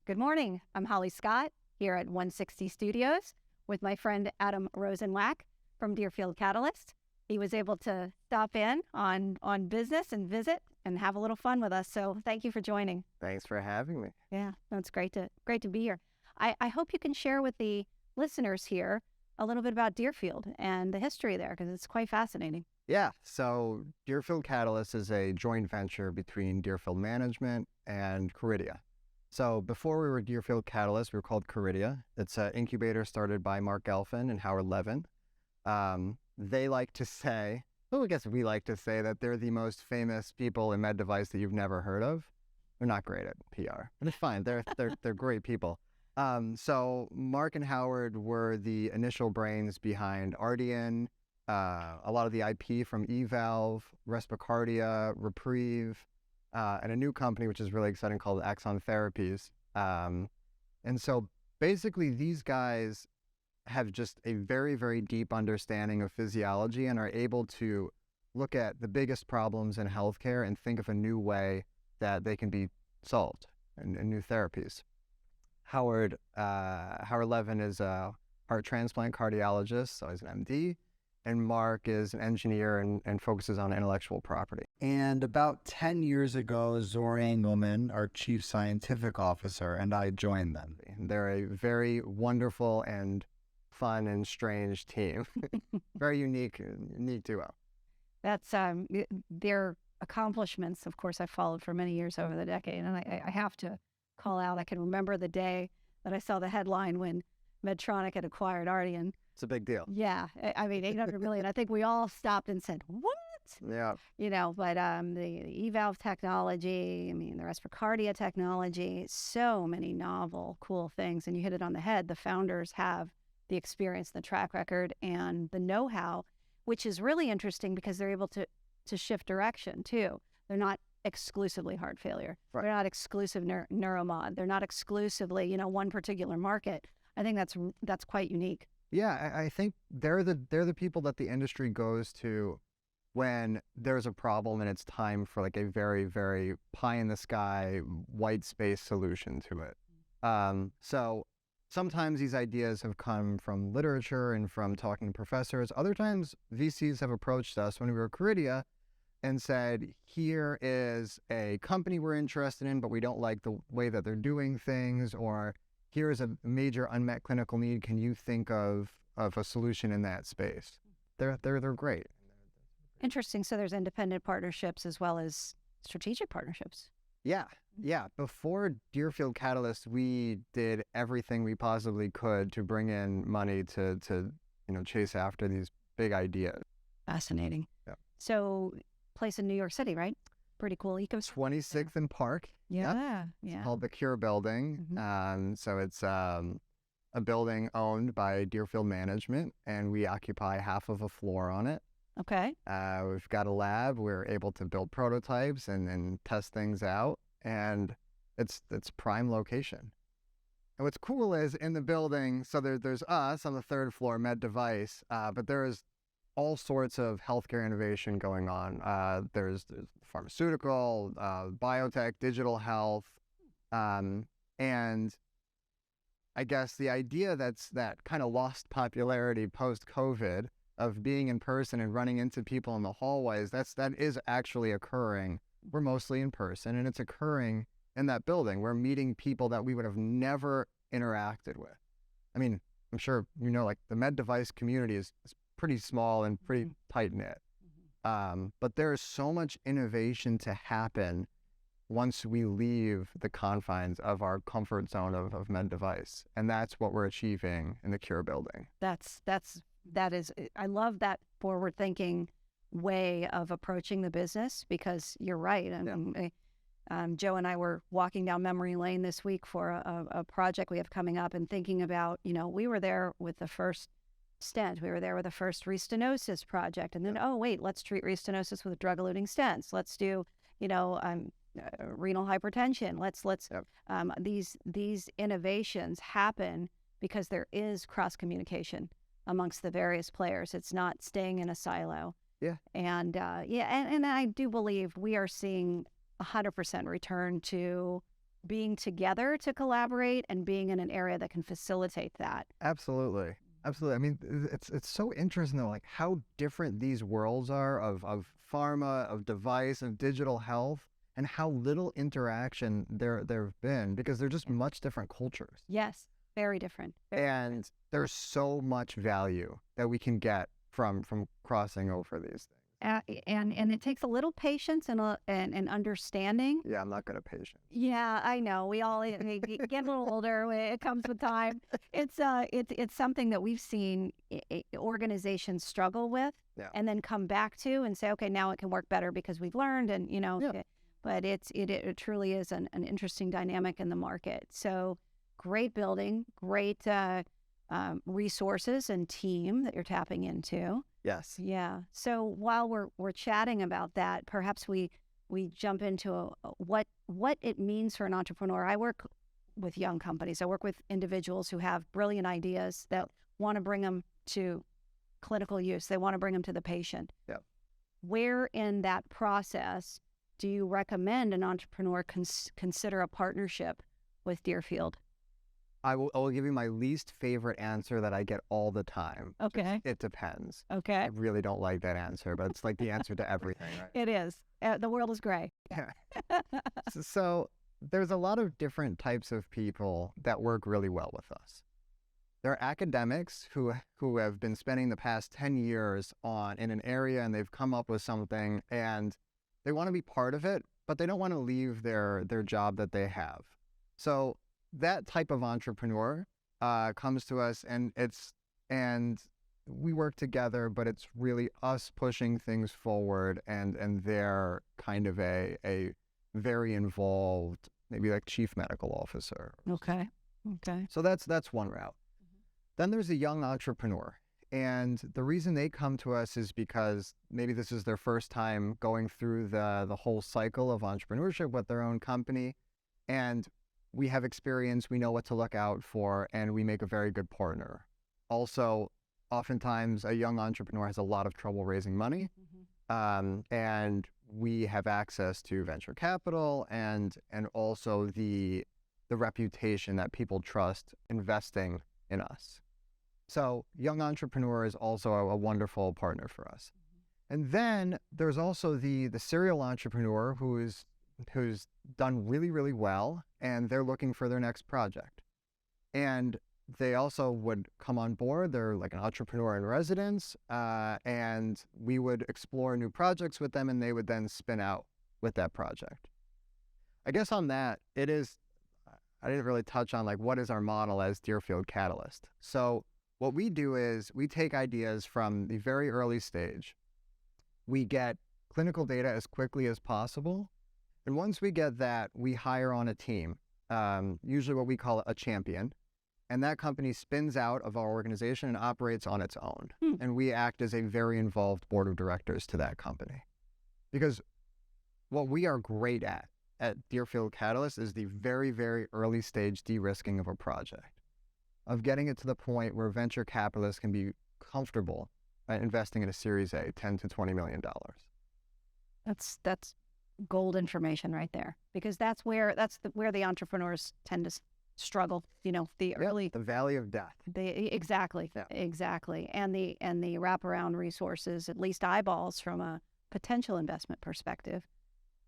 Good morning. I'm Holly Scott here at 160 Studios with my friend Adam Rosenwach from Deerfield Catalyst. He was able to stop in on business and visit and have a little fun with us. So thank you for joining. Thanks for having me. Yeah, no, it's great to be here. I hope you can share with the listeners here a little bit about Deerfield and the history there, because it's quite fascinating. Yeah, so Deerfield Catalyst is a joint venture between Deerfield Management and Caridia. So before we were Deerfield Catalyst, we were called Caridia. It's an incubator started by Mark Gelfand and Howard Levin. They like to say, well, I guess we like to say that they're the most famous people in med device that you've never heard of. They're not great at PR, but it's fine. They're great people. So Mark and Howard were the initial brains behind Ardian, a lot of the IP from eValve, Respicardia, Reprieve, and a new company which is really exciting called Axon Therapies. And so basically these guys have just a very, very deep understanding of physiology and are able to look at the biggest problems in healthcare and think of a new way that they can be solved and new therapies. Howard Levin is a heart transplant cardiologist, so he's an MD. And Mark is an engineer and focuses on intellectual property. And about 10 years ago, Zora Engelman, our chief scientific officer, and I joined them. They're a very wonderful and fun and strange team. Very unique duo. That's their accomplishments. Of course, I followed for many years over the decade, and I have to call out. I can remember the day that I saw the headline when Medtronic had acquired Ardian. It's a big deal. Yeah, I mean, 800 million. I think we all stopped and said, "What?" Yeah. You know, but the eValve technology, I mean, the Respicardia technology, so many novel, cool things. And you hit it on the head. The founders have the experience, the track record, and the know-how, which is really interesting because they're able to shift direction too. They're not exclusively heart failure. Right. They're not exclusive neuromod. They're not exclusively, one particular market. I think that's quite unique. Yeah, I think they're the people that the industry goes to when there's a problem and it's time for like a very, very pie in the sky, white space solution to it. So sometimes these ideas have come from literature and from talking to professors. Other times VCs have approached us when we were Caridia and said, here is a company we're interested in, but we don't like the way that they're doing things, or here is a major unmet clinical need. Can you think of a solution in that space? They're great. Interesting. So there's independent partnerships as well as strategic partnerships. Yeah. Before Deerfield Catalyst, we did everything we possibly could to bring in money to chase after these big ideas. Fascinating. Yeah. So place in New York City, right? Pretty cool ecosystem. 26th and Park. Yeah. It's called the Cure Building. Mm-hmm. So it's a building owned by Deerfield Management, and we occupy half of a floor on it. Okay. We've got a lab. We're able to build prototypes and test things out, and it's prime location. And what's cool is in the building, so there's us on the third floor, med device, but there's all sorts of healthcare innovation going on. There's pharmaceutical, biotech, digital health, and I guess the idea that kind of lost popularity post-COVID of being in person and running into people in the hallways, that is actually occurring. We're mostly in person, and it's occurring in that building. We're meeting people that we would have never interacted with. I mean, I'm sure like the med device community is pretty small and pretty tight-knit. But there is so much innovation to happen once we leave the confines of our comfort zone of med device. And that's what we're achieving in the Cure Building. That is, I love that forward-thinking way of approaching the business, because you're right. Joe and I were walking down memory lane this week for a project we have coming up, and thinking about, we were there with the first stent. We were there with the first restenosis project. And then, let's treat restenosis with drug-eluting stents. Let's do, renal hypertension. These innovations happen because there is cross-communication amongst the various players. It's not staying in a silo. Yeah. And and I do believe we are seeing 100% return to being together to collaborate and being in an area that can facilitate that. Absolutely. Absolutely. I mean, it's so interesting though, like how different these worlds are of pharma, of device, of digital health, and how little interaction there've been because they're just much different cultures. Yes, very different. And there's so much value that we can get from crossing over these things. And it takes a little patience and understanding. Yeah, I'm not good at patience. Yeah, I know. We all we get a little older. It comes with time. It's something that we've seen organizations struggle with, Yeah. and then come back to and say, okay, now it can work better because we've learned, and Yeah. But it truly is an interesting dynamic in the market. So great building, great resources and team that you're tapping into. Yes. Yeah. So while we're chatting about that, perhaps we jump into what it means for an entrepreneur. I work with young companies. I work with individuals who have brilliant ideas that want to bring them to clinical use. They want to bring them to the patient. Yep. Where in that process do you recommend an entrepreneur consider a partnership with Deerfield? I will give you my least favorite answer that I get all the time. Okay. It depends. Okay. I really don't like that answer, but it's like the answer to everything, right? It is. The world is gray. Yeah. So there's a lot of different types of people that work really well with us. There are academics who have been spending the past 10 years in an area and they've come up with something and they want to be part of it, but they don't want to leave their job that they have. So that type of entrepreneur comes to us and we work together, but it's really us pushing things forward and they're kind of a very involved, maybe like chief medical officer. Okay. Okay. So that's one route. Then there's a young entrepreneur. And the reason they come to us is because maybe this is their first time going through the whole cycle of entrepreneurship with their own company. And we have experience, we know what to look out for, and we make a very good partner. Also, oftentimes a young entrepreneur has a lot of trouble raising money. And we have access to venture capital and also the reputation that people trust investing in us. So young entrepreneur is also a wonderful partner for us. And then there's also the serial entrepreneur who's done really, really well, and they're looking for their next project. And they also would come on board. They're like an entrepreneur in residence, and we would explore new projects with them, and they would then spin out with that project. I guess on that, I didn't really touch on like what is our model as Deerfield Catalyst. So what we do is we take ideas from the very early stage. We get clinical data as quickly as possible. And once we get that, we hire on a team, usually what we call a champion. And that company spins out of our organization and operates on its own. And we act as a very involved board of directors to that company. Because what we are great at Deerfield Catalyst is the very, very early stage de-risking of a project, of getting it to the point where venture capitalists can be comfortable investing in a Series A, $10 to $20 million. That's gold information right there, because that's where the entrepreneurs tend to struggle. The early, the valley of death. Exactly. And the wraparound resources, at least eyeballs from a potential investment perspective.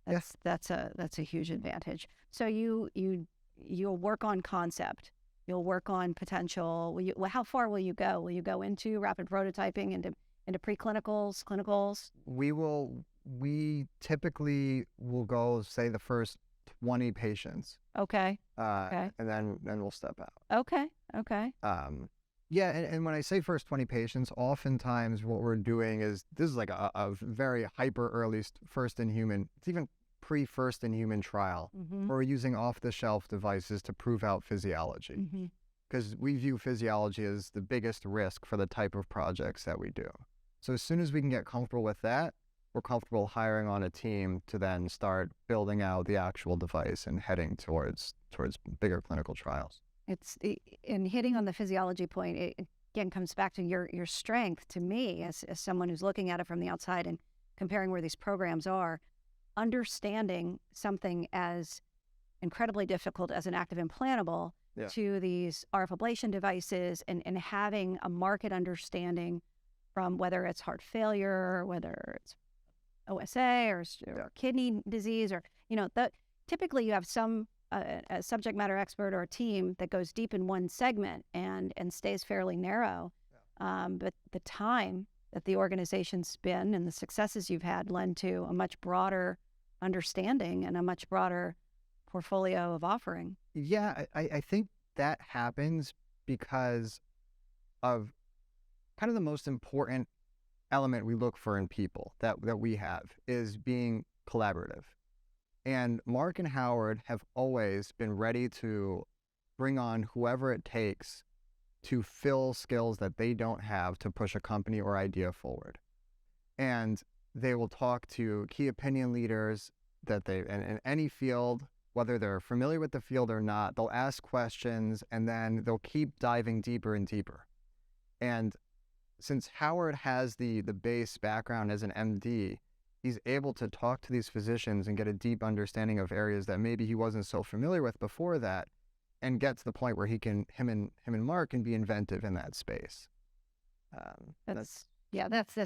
That's a huge advantage. So you'll work on concept. You'll work on potential. How far will you go? Will you go into rapid prototyping, into preclinicals, clinicals? We typically will go, say, the first 20 patients. Okay. And then we'll step out. Okay. Yeah, and when I say first 20 patients, oftentimes what we're doing is, this is like a very hyper early first in human, it's even pre-first in human trial, where we're using off-the-shelf devices to prove out physiology. Because we view physiology as the biggest risk for the type of projects that we do. So as soon as we can get comfortable with that, we're comfortable hiring on a team to then start building out the actual device and heading towards bigger clinical trials. In hitting on the physiology point, it again comes back to your strength to me as someone who's looking at it from the outside and comparing where these programs are, understanding something as incredibly difficult as an active implantable Yeah. to these RF ablation devices, and having a market understanding from whether it's heart failure, whether it's OSA or kidney disease, or, typically you have some a subject matter expert or a team that goes deep in one segment and stays fairly narrow. But the time that the organization's been and the successes you've had lend to a much broader understanding and a much broader portfolio of offering. Yeah, I think that happens because of kind of the most important element we look for in people that we have is being collaborative. And Mark and Howard have always been ready to bring on whoever it takes to fill skills that they don't have to push a company or idea forward. And they will talk to key opinion leaders that in any field, whether they're familiar with the field or not, they'll ask questions and then they'll keep diving deeper and deeper. And since Howard has the base background as an MD, he's able to talk to these physicians and get a deep understanding of areas that maybe he wasn't so familiar with before that, and get to the point where him and Mark can be inventive in that space. That's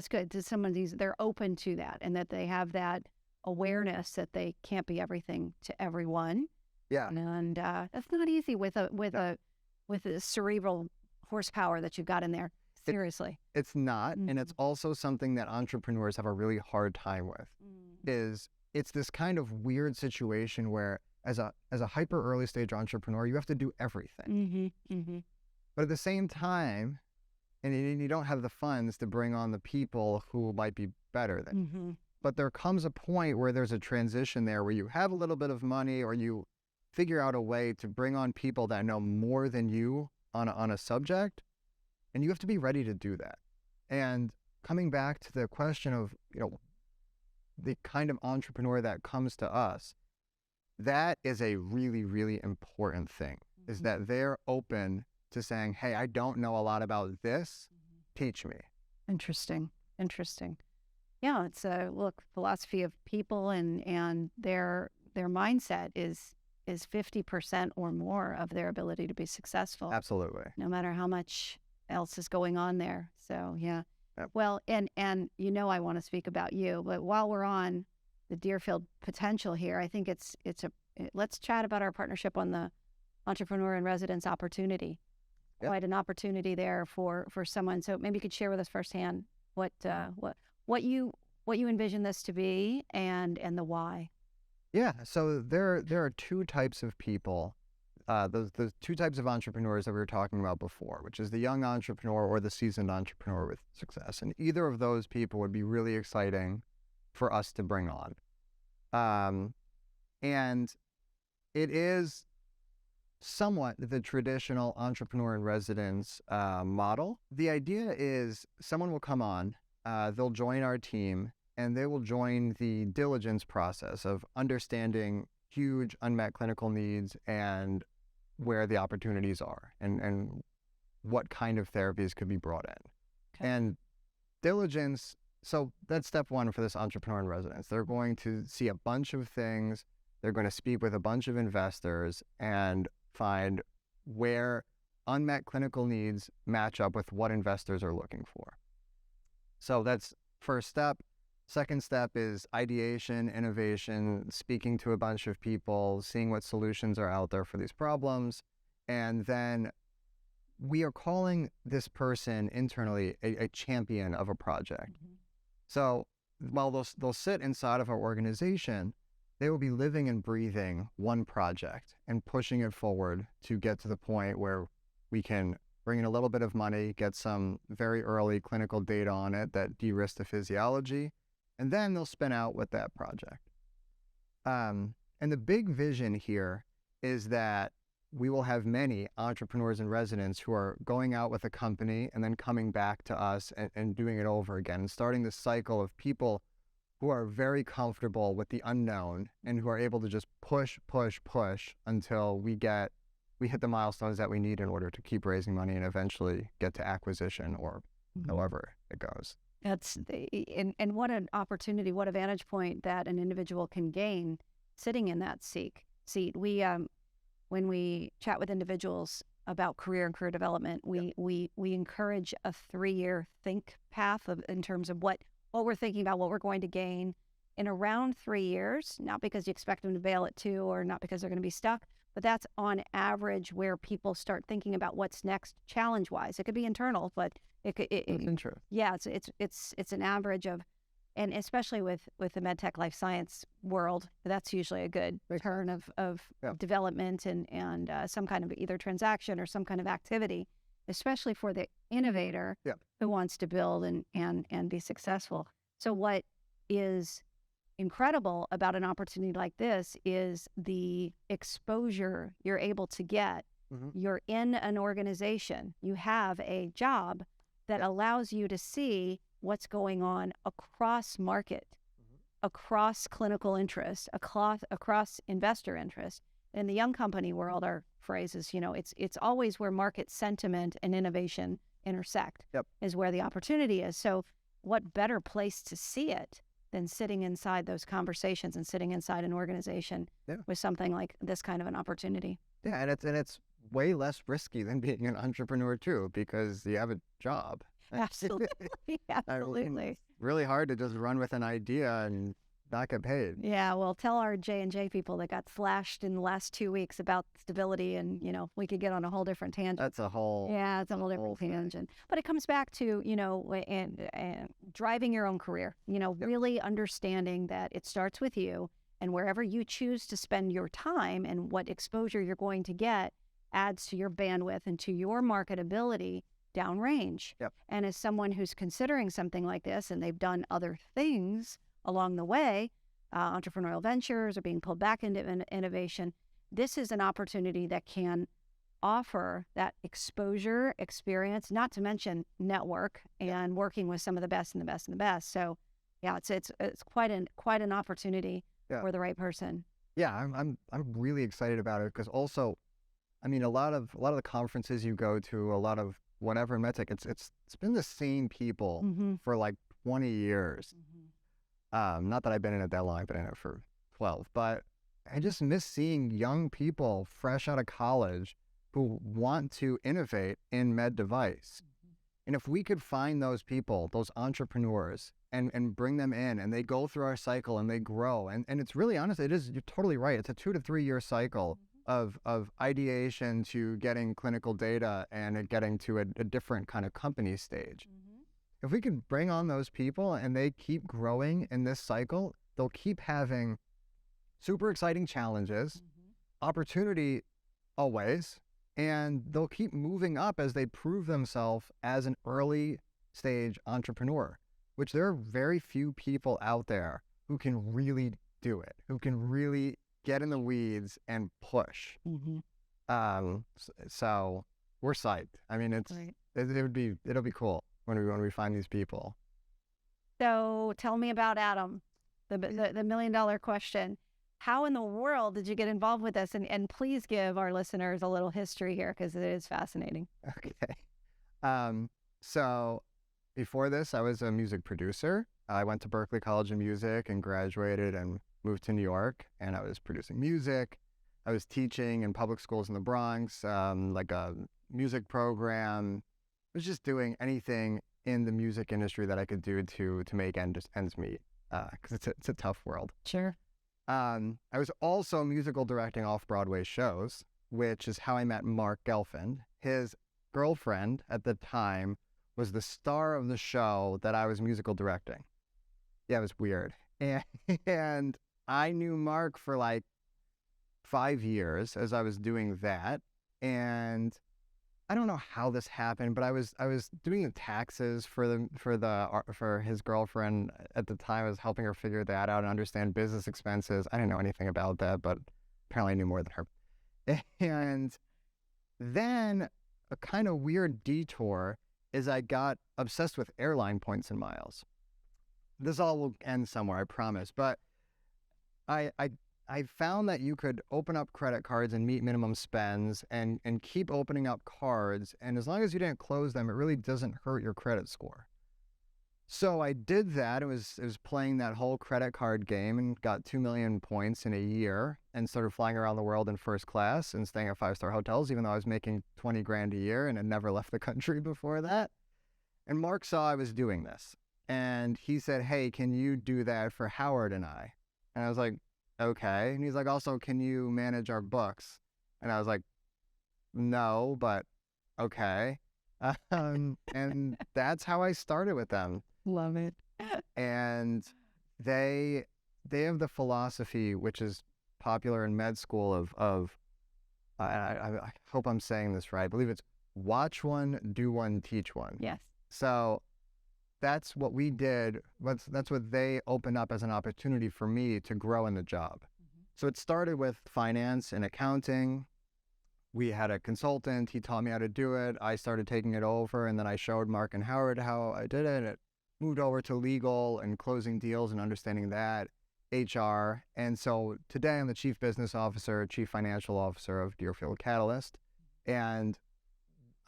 good. To some of these, they're open to that, and that they have that awareness that they can't be everything to everyone. Yeah, and that's not easy with a cerebral horsepower that you've got in there. Seriously, it's not, and it's also something that entrepreneurs have a really hard time with. It's this kind of weird situation where, as a hyper early stage entrepreneur, you have to do everything. But at the same time, and you don't have the funds to bring on the people who might be better than you. But there comes a point where there's a transition there where you have a little bit of money, or you figure out a way to bring on people that know more than you on a subject, and you have to be ready to do that. And coming back to the question of, the kind of entrepreneur that comes to us, that is a really, really important thing, is that they're open to saying, hey, I don't know a lot about this, teach me. Interesting. Yeah, it's a philosophy of people, and their mindset is 50% or more of their ability to be successful. Absolutely. No matter how much else is going on there. So yeah. Yep. Well, and I want to speak about you, but while we're on the Deerfield potential here, I think let's chat about our partnership on the Entrepreneur in Residence opportunity. Yep. Quite an opportunity there for someone. So maybe you could share with us firsthand what you envision this to be and the why. Yeah. So there are two types of people. The two types of entrepreneurs that we were talking about before, which is the young entrepreneur or the seasoned entrepreneur with success. And either of those people would be really exciting for us to bring on. And it is somewhat the traditional entrepreneur in residence model. The idea is someone will come on, they'll join our team, and they will join the diligence process of understanding huge unmet clinical needs and where the opportunities are and what kind of therapies could be brought in. Okay. And diligence, so that's step one for this entrepreneur in residence. They're going to see a bunch of things. They're going to speak with a bunch of investors and find where unmet clinical needs match up with what investors are looking for. So that's first step. Second step is ideation, innovation, speaking to a bunch of people, seeing what solutions are out there for these problems. And then we are calling this person internally a champion of a project. So while they'll sit inside of our organization, they will be living and breathing one project and pushing it forward to get to the point where we can bring in a little bit of money, get some very early clinical data on it that de-risk the physiology, and then they'll spin out with that project. And the big vision here is that we will have many entrepreneurs in residence who are going out with a company and then coming back to us and doing it over again, and starting this cycle of people who are very comfortable with the unknown and who are able to just push until we hit the milestones that we need in order to keep raising money and eventually get to acquisition or however it goes. And what an opportunity, what a vantage point that an individual can gain sitting in that seat seat. When we chat with individuals about career and career development, we encourage a 3-year think path in terms of what we're thinking about, what we're going to gain in around 3 years, not because you expect them to bail at 2 or not because they're going to be stuck, but that's on average where people start thinking about what's next challenge-wise. It could be internal, but yeah, it's an average of, and especially with the medtech life science world, that's usually a good turn of development and some kind of either transaction or some kind of activity, especially for the innovator who wants to build and be successful. So what is incredible about an opportunity like this is the exposure you're able to get. You're in an organization, you have a job that allows you to see what's going on across market, across clinical interest, across investor interest. In the young company world, our phrase is, it's always where market sentiment and innovation intersect is where the opportunity is. So what better place to see it than sitting inside those conversations and sitting inside an organization with something like this kind of an opportunity. Yeah, and it's way less risky than being an entrepreneur too, because you have a job. Absolutely. Absolutely. It's really hard to just run with an idea and not get paid. Yeah, well, tell our J&J people that got slashed in the last 2 weeks about stability, and we could get on a whole different tangent. That's a whole it's a whole different tangent. But it comes back to and driving your own career. Really understanding that it starts with you, and wherever you choose to spend your time and what exposure you're going to get adds to your bandwidth and to your marketability downrange. And as someone who's considering something like this, and they've done other things along the way, entrepreneurial ventures or being pulled back into innovation, this is an opportunity that can offer that exposure, experience, not to mention network and working with some of the best and the best and the best. So yeah, it's quite an opportunity for the right person. Yeah, I'm really excited about it, because also, I mean, a lot of the conferences you go to, a lot of whatever in medtech, it's been the same people for like 20 years. Not that I've been in it that long, I've been in it for 12, but I just miss seeing young people fresh out of college who want to innovate in med device. And if we could find those people, those entrepreneurs, and bring them in, and they go through our cycle and they grow, and it's really honest, you're totally right. It's a 2 to 3 year cycle of ideation to getting clinical data and it getting to a different kind of company stage. If we could bring on those people and they keep growing in this cycle, they'll keep having super exciting challenges, opportunity always, and they'll keep moving up as they prove themselves as an early stage entrepreneur, which there are very few people out there who can really do it, who can really get in the weeds and push. So we're psyched. I mean, it'll be cool when we find these people. So tell me about Adam, the $1 million question. How in the world did you get involved with this? And please give our listeners a little history here, because it is fascinating. Okay. So before this, I was a music producer. I went to Berklee College of Music and graduated and moved to New York, and I was producing music. I was teaching in public schools in the Bronx, like a music program. I was just doing anything in the music industry that I could do to make ends meet, because it's a tough world. Sure. I was also musical directing off-Broadway shows, which is how I met Mark Gelfand. His girlfriend at the time was the star of the show that I was musical directing. Yeah, it was weird. And I knew Mark for like 5 years as I was doing that. And I don't know how this happened, but I was doing the taxes for his girlfriend at the time. I was helping her figure that out and understand business expenses. I didn't know anything about that, but apparently I knew more than her. And then a kind of weird detour is I got obsessed with airline points and miles. This all will end somewhere, I promise. But I found that you could open up credit cards and meet minimum spends and keep opening up cards. And as long as you didn't close them, it really doesn't hurt your credit score. So I did that. It was playing that whole credit card game and got 2 million points in a year and started flying around the world in first class and staying at 5-star hotels, even though I was making 20 grand a year and had never left the country before that. And Mark saw I was doing this and he said, "Hey, can you do that for Howard and I?" And I was like, "Okay." And he's like, "Also, can you manage our books?" And I was like, "No, but okay." And that's how I started with them. Love it. And they have the philosophy, which is popular in med school, of I hope I'm saying this right. I believe it's watch one, do one, teach one. Yes. So that's what we did. That's what they opened up as an opportunity for me to grow in the job. So it started with finance and accounting. We had a consultant. He taught me how to do it. I started taking it over, and then I showed Mark and Howard how I did it. It moved over to legal and closing deals and understanding that, HR. And so today I'm the chief business officer, chief financial officer of Deerfield Catalyst. And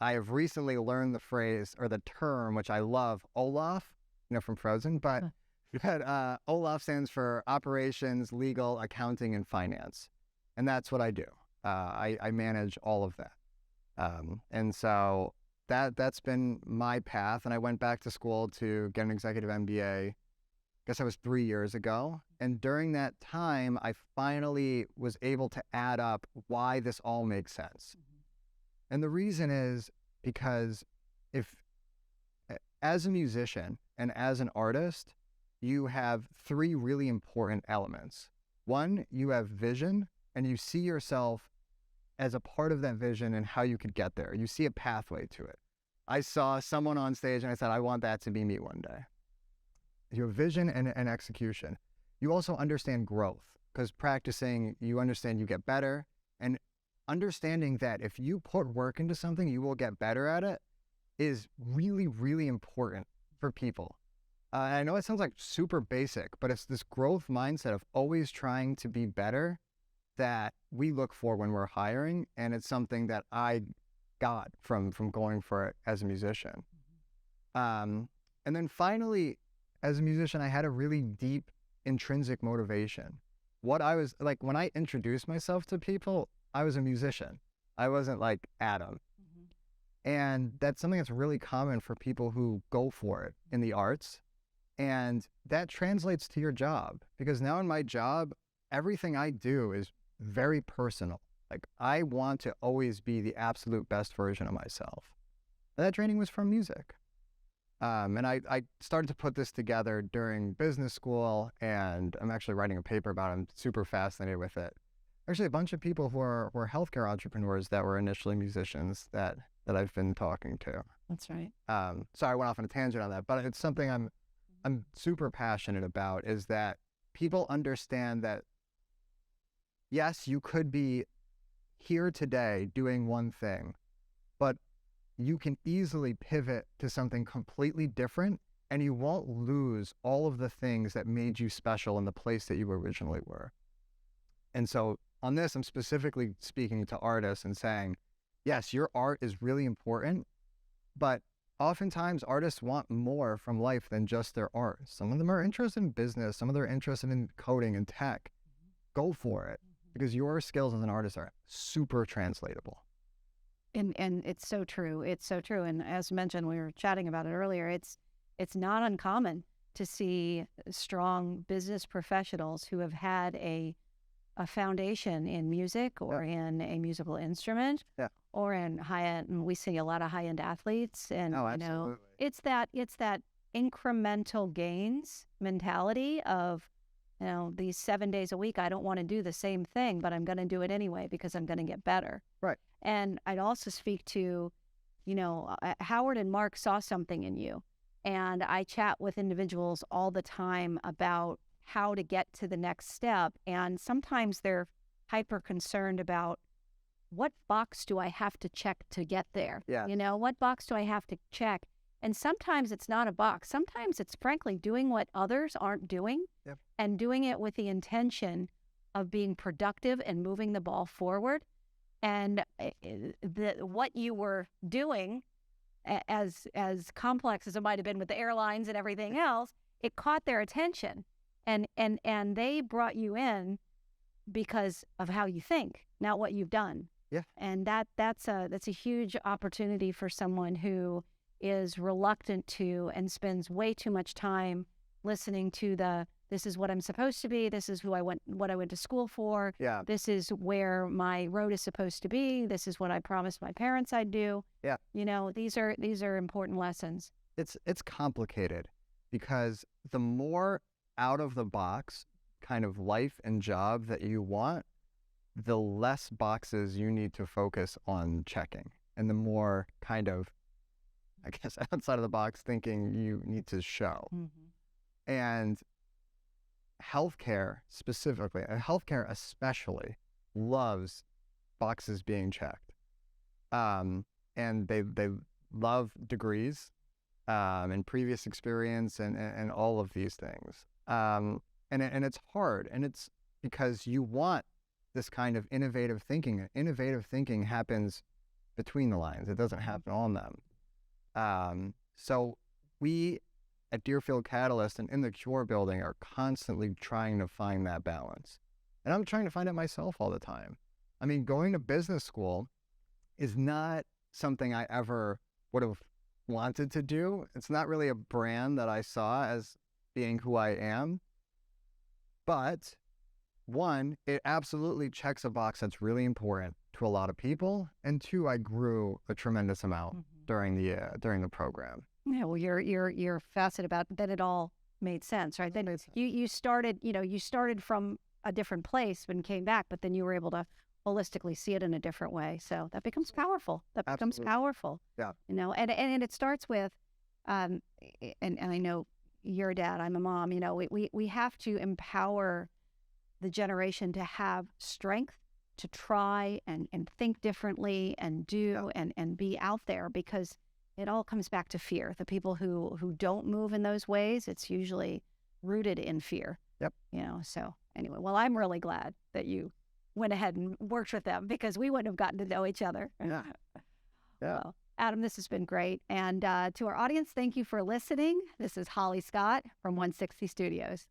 I have recently learned the phrase or the term, which I love, Olaf, from Frozen, but Olaf stands for operations, legal, accounting, and finance. And that's what I do. I manage all of that. And so that's been my path. And I went back to school to get an executive MBA. I guess that was 3 years ago. And during that time, I finally was able to add up why this all makes sense. And the reason is because as a musician and as an artist, you have 3 really important elements. One, you have vision, and you see yourself as a part of that vision and how you could get there. You see a pathway to it. I saw someone on stage and I said, I want that to be me one day. You have vision and execution. You also understand growth, because practicing, you understand you get better, and understanding that if you put work into something, you will get better at it is really, really important for people. I know it sounds like super basic, but it's this growth mindset of always trying to be better that we look for when we're hiring, and it's something that I got from going for it as a musician. And then finally, as a musician, I had a really deep intrinsic motivation. What I was like, when I introduced myself to people, I was a musician. I wasn't like Adam. And that's something that's really common for people who go for it in the arts. And that translates to your job, because now in my job, everything I do is very personal. Like, I want to always be the absolute best version of myself. And that training was from music. And I started to put this together during business school, and I'm actually writing a paper about it. I'm super fascinated with it. Actually, a bunch of people who were healthcare entrepreneurs that were initially musicians that I've been talking to. That's right. Sorry, I went off on a tangent on that, but it's something I'm super passionate about, is that people understand that, yes, you could be here today doing one thing, but you can easily pivot to something completely different, and you won't lose all of the things that made you special in the place that you originally were. And so on this, I'm specifically speaking to artists and saying, yes, your art is really important, but oftentimes artists want more from life than just their art. Some of them are interested in business. Some of them are interested in coding and tech. Go for it, because your skills as an artist are super translatable. And it's so true. It's so true. And as mentioned, we were chatting about it earlier, it's not uncommon to see strong business professionals who have had a foundation in music or in a musical instrument or in high-end, and we see a lot of high-end athletes. And absolutely. It's that incremental gains mentality of, these 7 days a week, I don't want to do the same thing, but I'm going to do it anyway because I'm going to get better. Right. And I'd also speak to, Howard and Mark saw something in you. And I chat with individuals all the time about how to get to the next step. And sometimes they're hyper concerned about, what box do I have to check to get there? Yeah. What box do I have to check? And sometimes it's not a box. Sometimes it's frankly doing what others aren't doing and doing it with the intention of being productive and moving the ball forward. And what you were doing as complex as it might have been with the airlines and everything else, it caught their attention, and they brought you in because of how you think, not what you've done. Yeah. And that's a huge opportunity for someone who is reluctant to and spends way too much time listening to this is what I'm supposed to be, this is what I went to school for, Yeah. this is where my road is supposed to be, this is what I promised my parents I'd do. Yeah. These are important lessons. It's complicated because the more out of the box kind of life and job that you want, the less boxes you need to focus on checking, and the more kind of, I guess, outside of the box thinking you need to show. Mm-hmm. And healthcare specifically, and healthcare especially, loves boxes being checked. And they love degrees, and previous experience, and all of these things. And it's hard, and it's because you want this kind of innovative thinking. Innovative thinking happens between the lines. It doesn't happen on them. So we at Deerfield Catalyst and in the Cure building are constantly trying to find that balance. And I'm trying to find it myself all the time. I mean, going to business school is not something I ever would have wanted to do. It's not really a brand that I saw as being who I am. But one, it absolutely checks a box that's really important to a lot of people. And two, I grew a tremendous amount during the program. Yeah, well, you're fascinated about it. Then it all made sense, right? Then you started from a different place when you came back, but then you were able to holistically see it in a different way. So that becomes powerful. Absolutely. Powerful. Yeah. And it starts with, and I know you're a dad, I'm a mom. We have to empower the generation to have strength to try and think differently and do and be out there, because it all comes back to fear. The people who don't move in those ways, it's usually rooted in fear. Yep. So anyway, well, I'm really glad that you went ahead and worked with them, because we wouldn't have gotten to know each other. Yeah. Well, Adam, this has been great. And to our audience, thank you for listening. This is Holly Scott from 160 Studios.